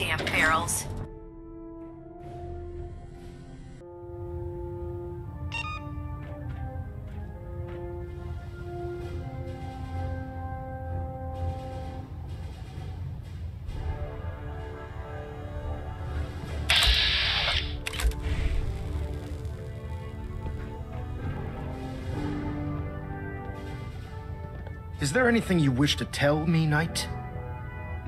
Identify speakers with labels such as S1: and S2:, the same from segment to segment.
S1: damn barrels.
S2: Is there anything you wish to tell me, Knight?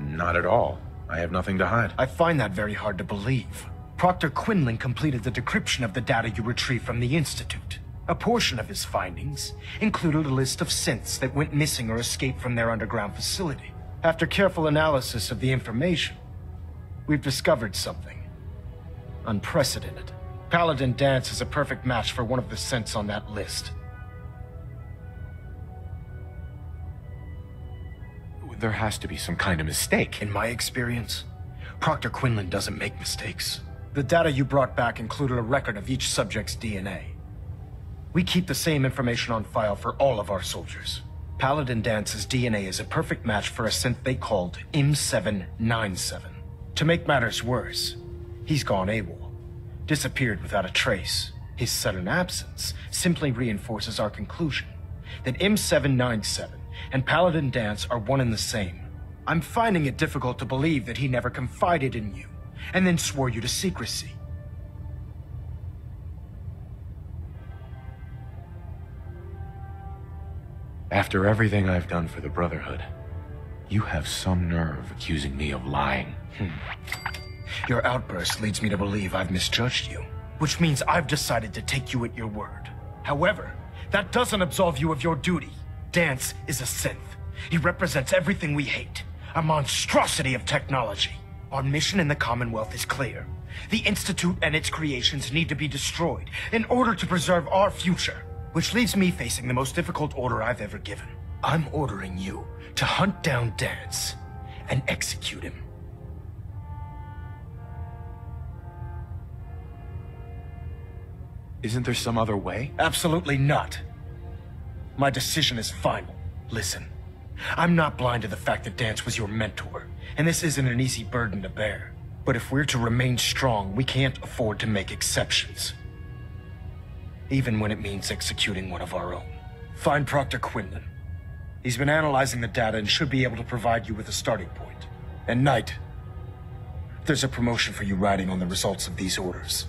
S3: Not at all. I have nothing to hide.
S2: I find that very hard to believe. Proctor Quinlan completed the decryption of the data you retrieved from the Institute. A portion of his findings included a list of synths that went missing or escaped from their underground facility. After careful analysis of the information, we've discovered something unprecedented. Paladin Danse is a perfect match for one of the synths on that list.
S3: There has to be some kind of mistake.
S2: In my experience, Proctor Quinlan doesn't make mistakes. The data you brought back included a record of each subject's DNA. We keep the same information on file for all of our soldiers. Paladin Dance's DNA is a perfect match for a synth they called M797. To make matters worse, he's gone AWOL, disappeared without a trace. His sudden absence simply reinforces our conclusion that M797 and Paladin Danse are one and the same. I'm finding it difficult to believe that he never confided in you, and then swore you to secrecy.
S3: After everything I've done for the Brotherhood, you have some nerve accusing me of lying.
S2: Your outburst leads me to believe I've misjudged you, which means I've decided to take you at your word. However, that doesn't absolve you of your duty. Danse is a synth. He represents everything we hate, a monstrosity of technology. Our mission in the Commonwealth is clear. The Institute and its creations need to be destroyed in order to preserve our future, which leaves me facing the most difficult order I've ever given. I'm ordering you to hunt down Danse and execute him.
S3: Isn't there some other way?
S2: Absolutely not. My decision is final. Listen, I'm not blind to the fact that Danse was your mentor, and this isn't an easy burden to bear. But if we're to remain strong, we can't afford to make exceptions. Even when it means executing one of our own. Find Proctor Quinlan. He's been analyzing the data and should be able to provide you with a starting point. And Knight, there's a promotion for you riding on the results of these orders.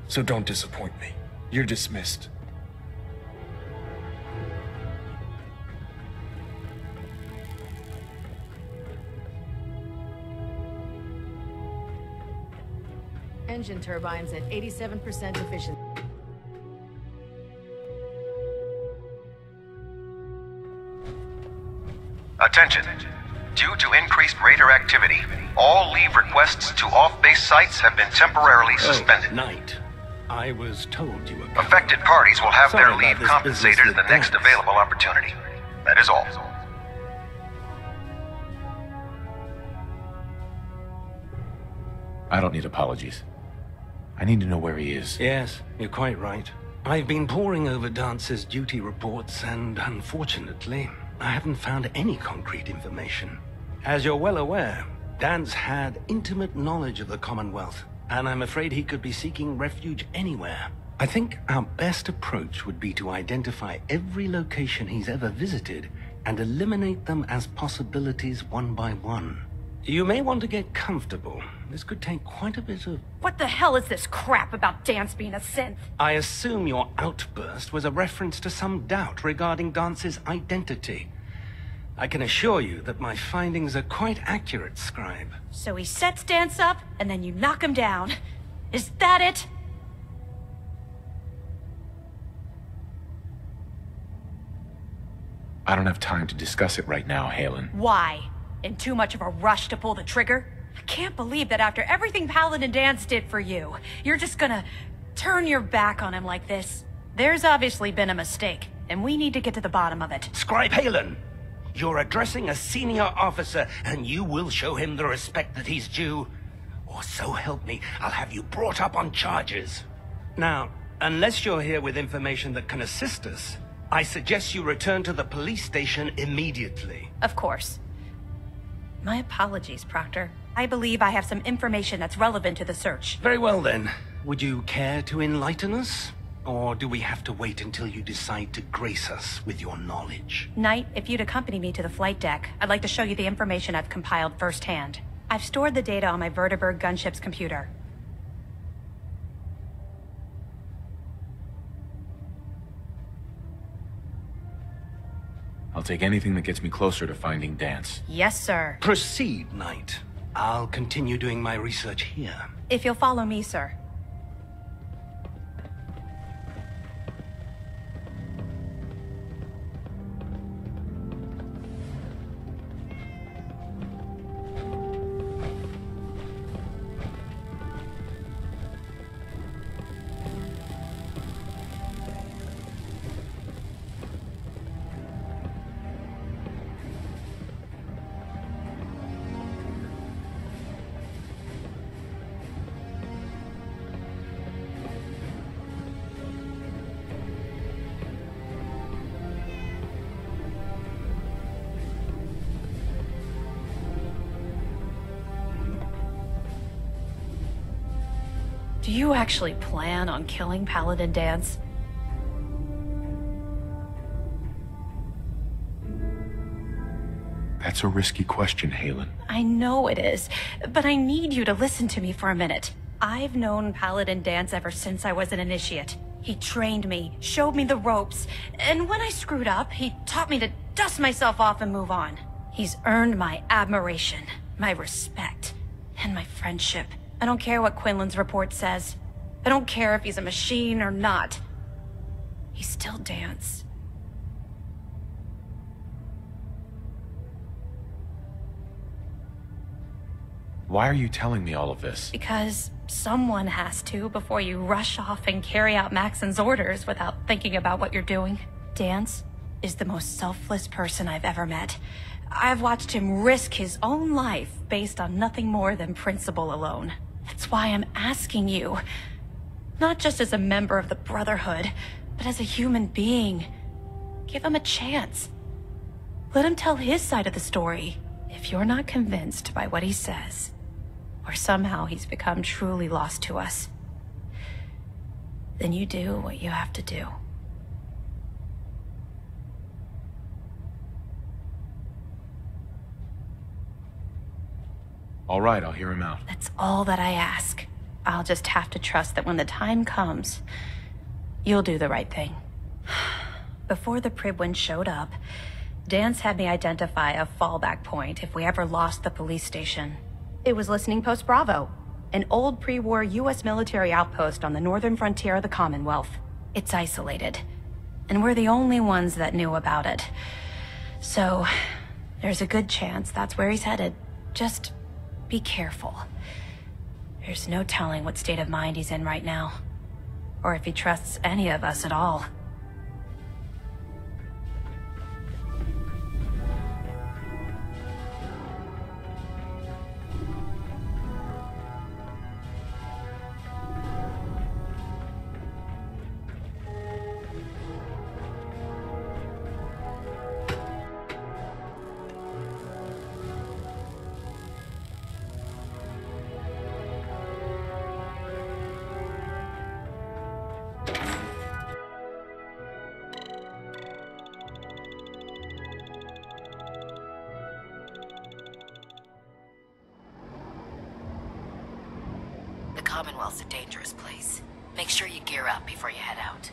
S2: So don't disappoint me. You're dismissed.
S4: Engine turbines at 87% efficiency.
S5: Attention. Due to increased raider activity, all leave requests to off-base sites have been temporarily suspended.
S6: Knight, I was told you were...
S5: Affected parties will have their
S6: Sorry
S5: leave
S6: about this
S5: compensated
S6: business
S5: at the next
S6: with
S5: available opportunity. That is all.
S3: I don't need apologies. I need to know where he is.
S6: Yes, you're quite right. I've been poring over Dance's duty reports, and unfortunately, I haven't found any concrete information. As you're well aware, Danse had intimate knowledge of the Commonwealth, and I'm afraid he could be seeking refuge anywhere. I think our best approach would be to identify every location he's ever visited and eliminate them as possibilities one by one. You may want to get comfortable. This could take quite a bit of...
S1: What the hell is this crap about Danse being a synth?
S6: I assume your outburst was a reference to some doubt regarding Dance's identity. I can assure you that my findings are quite accurate, Scribe.
S1: So he sets Danse up, and then you knock him down. Is that it?
S3: I don't have time to discuss it right now, Halen.
S1: Why? In too much of a rush to pull the trigger? I can't believe that after everything Paladin Danse did for you, you're just gonna turn your back on him like this. There's obviously been a mistake, and we need to get to the bottom of it.
S6: Scribe Halen, you're addressing a senior officer, and you will show him the respect that he's due. Or so help me, I'll have you brought up on charges. Now, unless you're here with information that can assist us, I suggest you return to the police station immediately.
S1: Of course. My apologies, Proctor. I believe I have some information that's relevant to the search.
S6: Very well then. Would you care to enlighten us? Or do we have to wait until you decide to grace us with your knowledge?
S1: Knight, if you'd accompany me to the flight deck, I'd like to show you the information I've compiled firsthand. I've stored the data on my Vertibird gunship's computer.
S3: I'll take anything that gets me closer to finding Dance.
S1: Yes, sir.
S6: Proceed, Knight. I'll continue doing my research here.
S1: If you'll follow me, sir. Do you actually plan on killing Paladin Dance?
S3: That's a risky question, Halen.
S1: I know it is, but I need you to listen to me for a minute. I've known Paladin Dance ever since I was an initiate. He trained me, showed me the ropes, and when I screwed up, he taught me to dust myself off and move on. He's earned my admiration, my respect, and my friendship. I don't care what Quinlan's report says. I don't care if he's a machine or not. He's still Dance.
S3: Why are you telling me all of this?
S1: Because someone has to before you rush off and carry out Maxon's orders without thinking about what you're doing. Dance is the most selfless person I've ever met. I've watched him risk his own life based on nothing more than principle alone. That's why I'm asking you, not just as a member of the Brotherhood, but as a human being. Give him a chance. Let him tell his side of the story. If you're not convinced by what he says, or somehow he's become truly lost to us, then you do what you have to do.
S3: All right, I'll hear him out.
S1: That's all that I ask. I'll just have to trust that when the time comes, you'll do the right thing. Before the Pribwin showed up, Dance had me identify a fallback point if we ever lost the police station. It was Listening Post Bravo, an old pre-war US military outpost on the northern frontier of the Commonwealth. It's isolated, and we're the only ones that knew about it. So, there's a good chance that's where he's headed. Just be careful. There's no telling what state of mind he's in right now, or if he trusts any of us at all.
S7: The Commonwealth's a dangerous place. Make sure you gear up before you head out.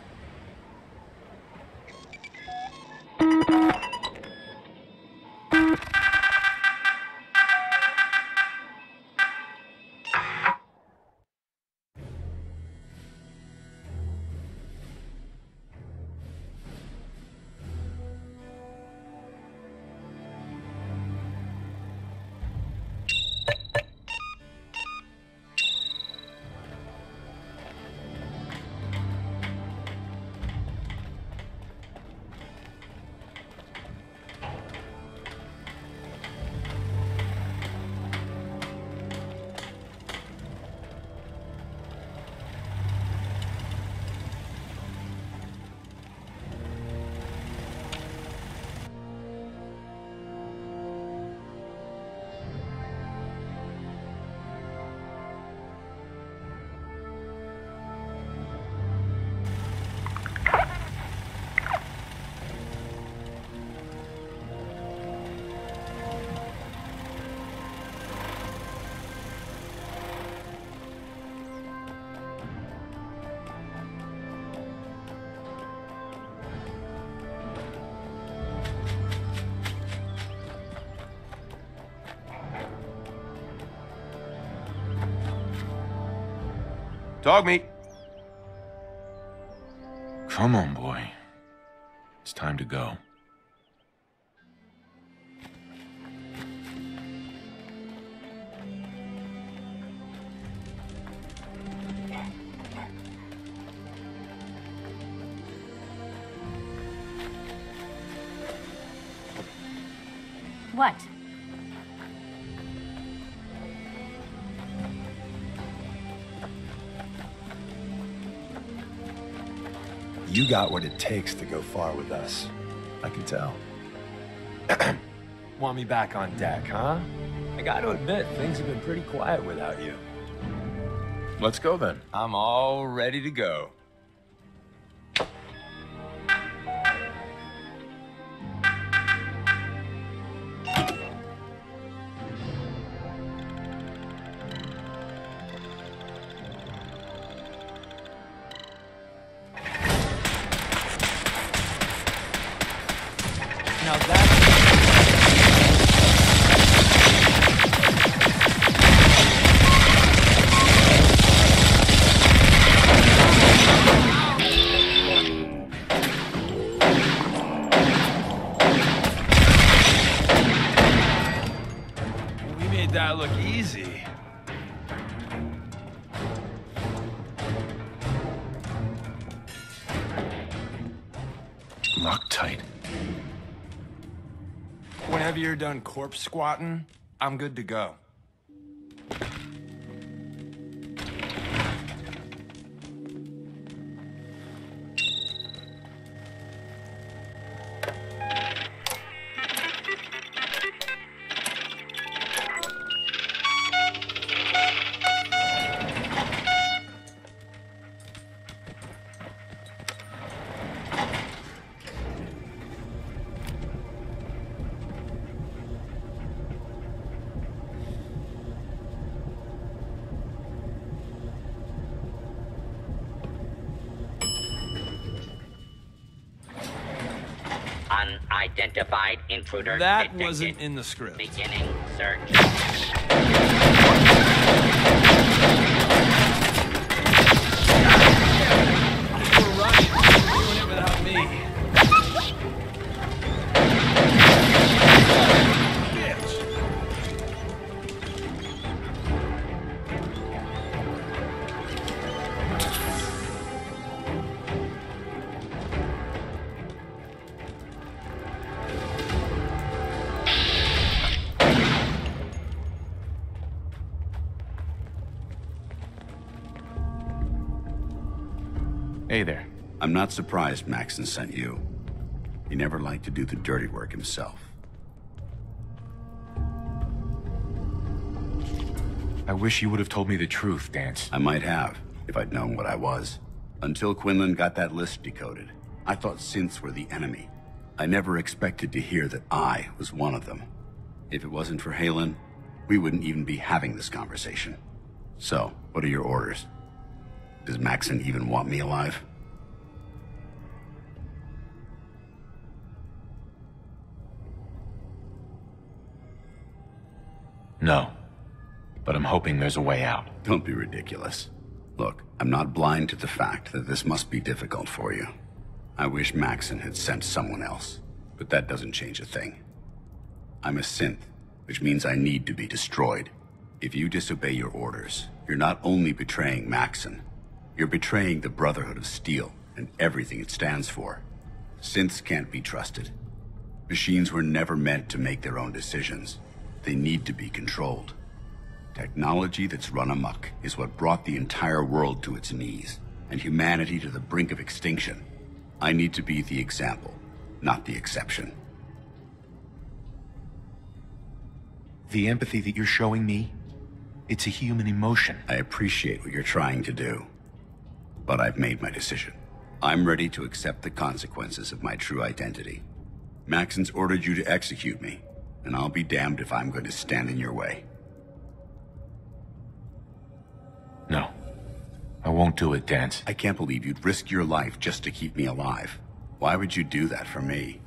S8: Dog meat.
S3: Come on, boy. It's time to go.
S1: What?
S9: You got what it takes to go far with us. I can tell. Want me back on deck, huh? I gotta admit, things have been pretty quiet without you.
S3: Let's go then.
S9: I'm all ready to go. Now that's... We made that look easy.
S3: Lock tight.
S9: Whenever you're done corpse squatting, I'm good to go.
S10: Unidentified intruder
S9: That
S10: detected.
S9: wasn't in the script.
S10: Beginning search.
S9: We're running. You're doing it without me. Bitch.
S3: Hey there.
S11: I'm not surprised Maxon sent you. He never liked to do the dirty work himself.
S3: I wish you would have told me the truth, Dance.
S11: I might have, if I'd known what I was. Until Quinlan got that list decoded, I thought synths were the enemy. I never expected to hear that I was one of them. If it wasn't for Halen, we wouldn't even be having this conversation. So, what are your orders? Does Maxon even want me alive?
S3: No. But I'm hoping there's a way out.
S11: Don't be ridiculous. Look, I'm not blind to the fact that this must be difficult for you. I wish Maxon had sent someone else, but that doesn't change a thing. I'm a synth, which means I need to be destroyed. If you disobey your orders, you're not only betraying Maxon, you're betraying the Brotherhood of Steel and everything it stands for. Synths can't be trusted. Machines were never meant to make their own decisions. They need to be controlled. Technology that's run amok is what brought the entire world to its knees, and humanity to the brink of extinction. I need to be the example, not the exception.
S3: The empathy that you're showing me, it's a human emotion.
S11: I appreciate what you're trying to do, but I've made my decision. I'm ready to accept the consequences of my true identity. Maxon's ordered you to execute me, and I'll be damned if I'm going to stand in your way.
S3: No. I won't do it, Dance.
S11: I can't believe you'd risk your life just to keep me alive. Why would you do that for me?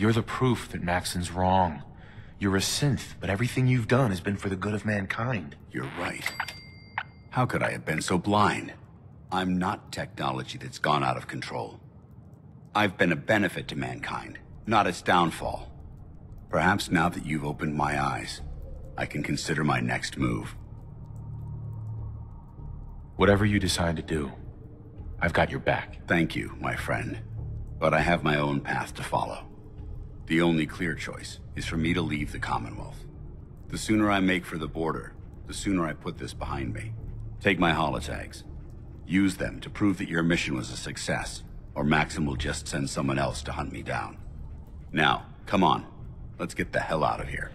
S3: You're the proof that Maxon's wrong. You're a synth, but everything you've done has been for the good of mankind.
S11: You're right. How could I have been so blind? I'm not technology that's gone out of control. I've been a benefit to mankind, not its downfall. Perhaps now that you've opened my eyes, I can consider my next move.
S3: Whatever you decide to do, I've got your back.
S11: Thank you, my friend. But I have my own path to follow. The only clear choice is for me to leave the Commonwealth. The sooner I make for the border, the sooner I put this behind me. Take my holotags. Use them to prove that your mission was a success, or Maxim will just send someone else to hunt me down. Now, come on. Let's get the hell out of here.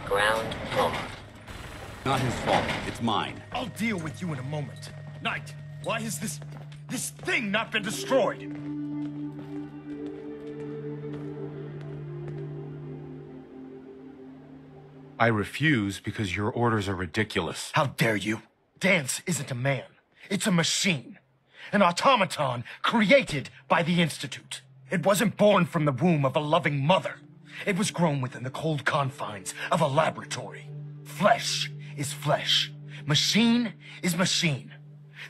S10: Ground floor.
S11: Not his fault. It's mine.
S2: I'll deal with you in a moment. Knight, why has this thing not been destroyed?
S3: I refuse because your orders are ridiculous.
S2: How dare you? Dance isn't a man. It's a machine. An automaton created by the Institute. It wasn't born from the womb of a loving mother. It was grown within the cold confines of a laboratory. Flesh is flesh. Machine is machine.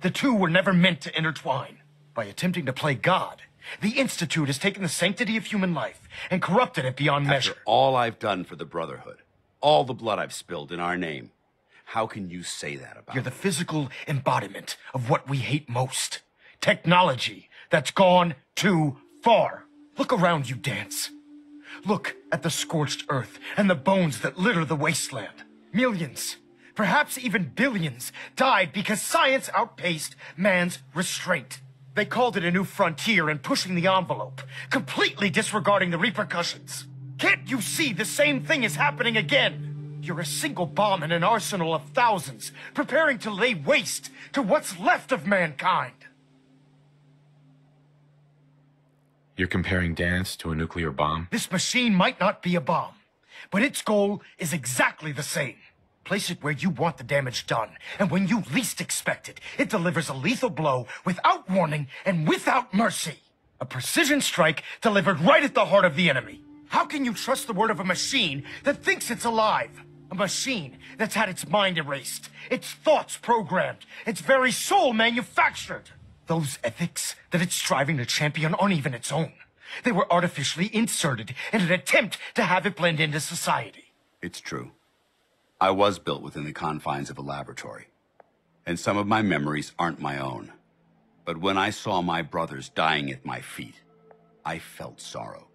S2: The two were never meant to intertwine. By attempting to play God, the Institute has taken the sanctity of human life and corrupted it beyond measure.
S11: After all I've done for the Brotherhood, all the blood I've spilled in our name, how can you say that about
S2: You're
S11: me?
S2: the physical embodiment of what we hate most. Technology that's gone too far. Look around you, Dance. Look at the scorched earth and the bones that litter the wasteland. Millions, perhaps even billions, died because science outpaced man's restraint. They called it a new frontier and pushing the envelope, completely disregarding the repercussions. Can't you see the same thing is happening again? You're a single bomb in an arsenal of thousands, preparing to lay waste to what's left of mankind.
S3: You're comparing Dance to a nuclear bomb?
S2: This machine might not be a bomb, but its goal is exactly the same. Place it where you want the damage done, and when you least expect it, it delivers a lethal blow without warning and without mercy. A precision strike delivered right at the heart of the enemy. How can you trust the word of a machine that thinks it's alive? A machine that's had its mind erased, its thoughts programmed, its very soul manufactured. Those ethics that it's striving to champion aren't even its own. They were artificially inserted in an attempt to have it blend into society.
S11: It's true. I was built within the confines of a laboratory, and some of my memories aren't my own. But when I saw my brothers dying at my feet, I felt sorrow.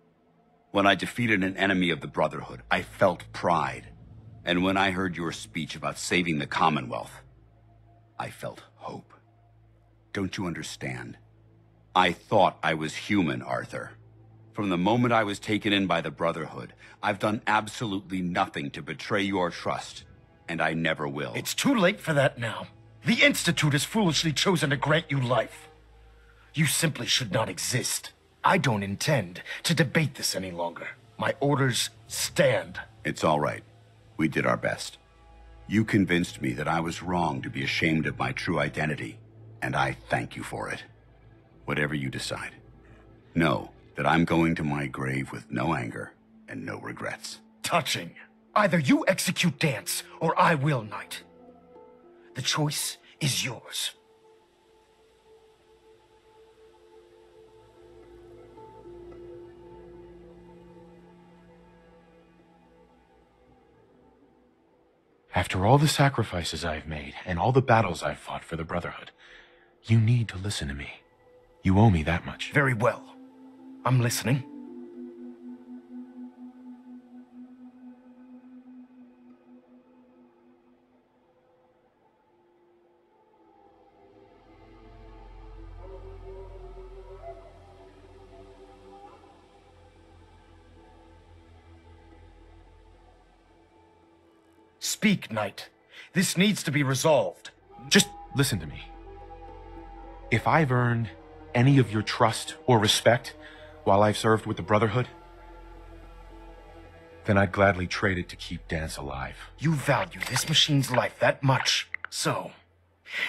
S11: When I defeated an enemy of the Brotherhood, I felt pride. And when I heard your speech about saving the Commonwealth, I felt hope. Don't you understand? I thought I was human, Arthur. From the moment I was taken in by the Brotherhood, I've done absolutely nothing to betray your trust, and I never will.
S2: It's too late for that now. The Institute has foolishly chosen to grant you life. You simply should not exist. I don't intend to debate this any longer. My orders stand.
S11: It's all right. We did our best. You convinced me that I was wrong to be ashamed of my true identity, and I thank you for it. Whatever you decide. Know that I'm going to my grave with no anger and no regrets.
S2: Touching. Either you execute Dance, or I will, Knight. The choice is yours.
S3: After all the sacrifices I've made and all the battles I've fought for the Brotherhood, you need to listen to me. You owe me that much.
S2: Very well. I'm listening. Speak, Knight. This needs to be resolved.
S3: Just listen to me. If I've earned any of your trust or respect while I've served with the Brotherhood, then I'd gladly trade it to keep Dance alive.
S2: You value this machine's life that much. So,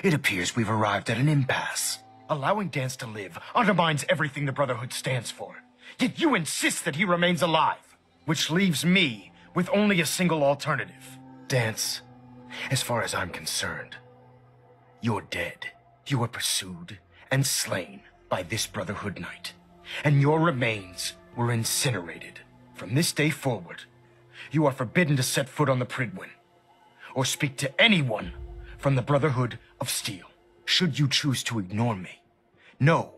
S2: it appears we've arrived at an impasse. Allowing Dance to live undermines everything the Brotherhood stands for. Yet you insist that he remains alive, which leaves me with only a single alternative. Dance, as far as I'm concerned, you're dead. You were pursued and slain by this Brotherhood Knight, and your remains were incinerated. From this day forward, you are forbidden to set foot on the Pridwin, or speak to anyone from the Brotherhood of Steel. Should you choose to ignore me, know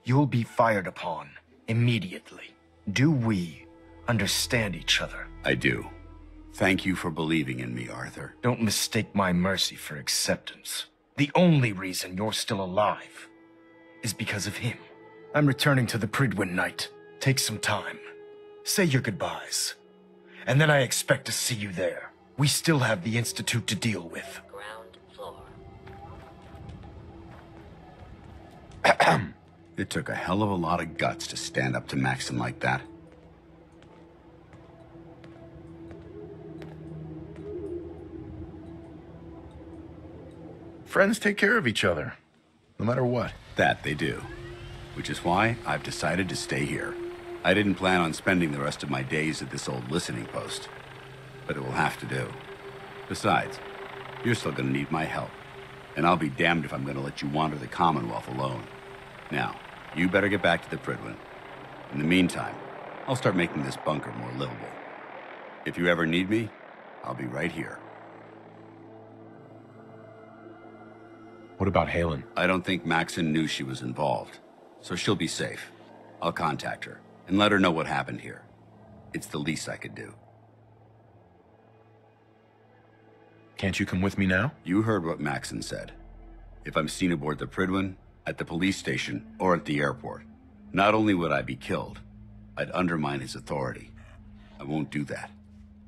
S2: you'll be fired upon immediately. Do we understand each other?
S11: I do. Thank you for believing in me, Arthur.
S2: Don't mistake my mercy for acceptance. The only reason you're still alive is because of him. I'm returning to the Pridwin, Knight. Take some time. Say your goodbyes. And then I expect to see you there. We still have the Institute to deal with.
S7: Ground floor.
S11: It took a hell of a lot of guts to stand up to Maxim like that.
S3: Friends take care of each other, no matter what.
S11: That they do. Which is why I've decided to stay here. I didn't plan on spending the rest of my days at this old listening post, but it will have to do. Besides, you're still gonna need my help, and I'll be damned if I'm gonna let you wander the Commonwealth alone. Now, you better get back to the Pridwin. In the meantime, I'll start making this bunker more livable. If you ever need me, I'll be right here.
S3: What about Halen?
S11: I don't think Maxon knew she was involved, so she'll be safe. I'll contact her and let her know what happened here. It's the least I could do.
S3: Can't you come with me now?
S11: You heard what Maxon said. If I'm seen aboard the Pridwin, at the police station, or at the airport, not only would I be killed, I'd undermine his authority. I won't do that.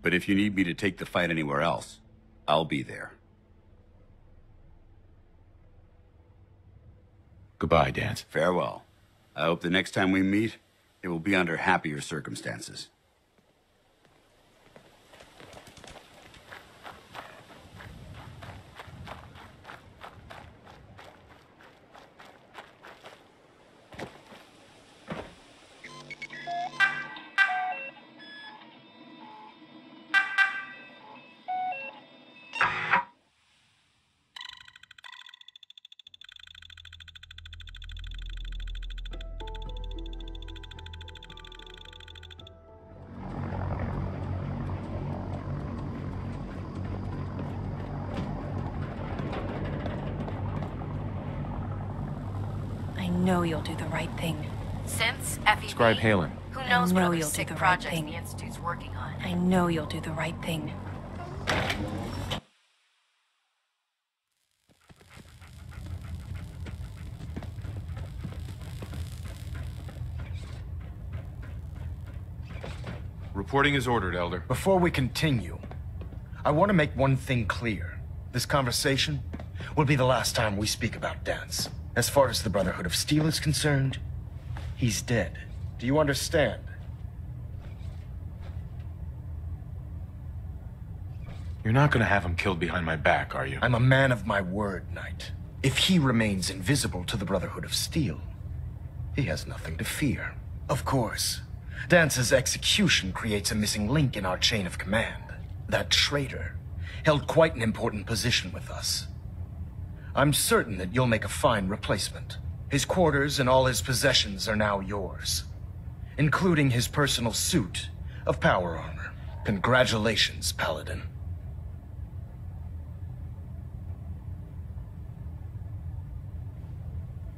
S11: But if you need me to take the fight anywhere else, I'll be there.
S3: Goodbye, Dance.
S11: Farewell. I hope the next time we meet, it will be under happier circumstances.
S1: I know you'll do the right thing.
S7: Since FEV,
S3: Describe Halen.
S7: who knows what
S1: know
S7: other
S1: you'll do
S7: sick
S1: the right
S7: projects
S1: thing.
S7: the Institute's working on.
S1: I know you'll do the right thing.
S3: Reporting is ordered, Elder.
S2: Before we continue, I want to make one thing clear. This conversation will be the last time we speak about Dance. As far as the Brotherhood of Steel is concerned, he's dead. Do you understand?
S3: You're not gonna have him killed behind my back, are you?
S2: I'm a man of my word, Knight. If he remains invisible to the Brotherhood of Steel, he has nothing to fear. Of course, Dance's execution creates a missing link in our chain of command. That traitor held quite an important position with us. I'm certain that you'll make a fine replacement. His quarters and all his possessions are now yours, including his personal suit of power armor. Congratulations, Paladin.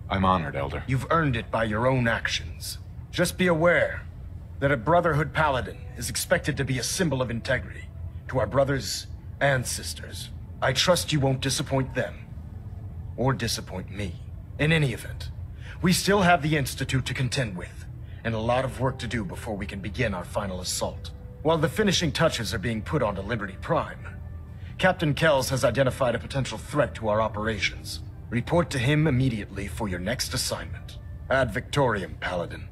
S3: I'm honored, Elder.
S2: You've earned it by your own actions. Just be aware that a Brotherhood Paladin is expected to be a symbol of integrity to our brothers and sisters. I trust you won't disappoint them, or disappoint me. In any event, we still have the Institute to contend with, and a lot of work to do before we can begin our final assault. While the finishing touches are being put onto Liberty Prime, Captain Kells has identified a potential threat to our operations. Report to him immediately for your next assignment. Ad Victoriam, Paladin.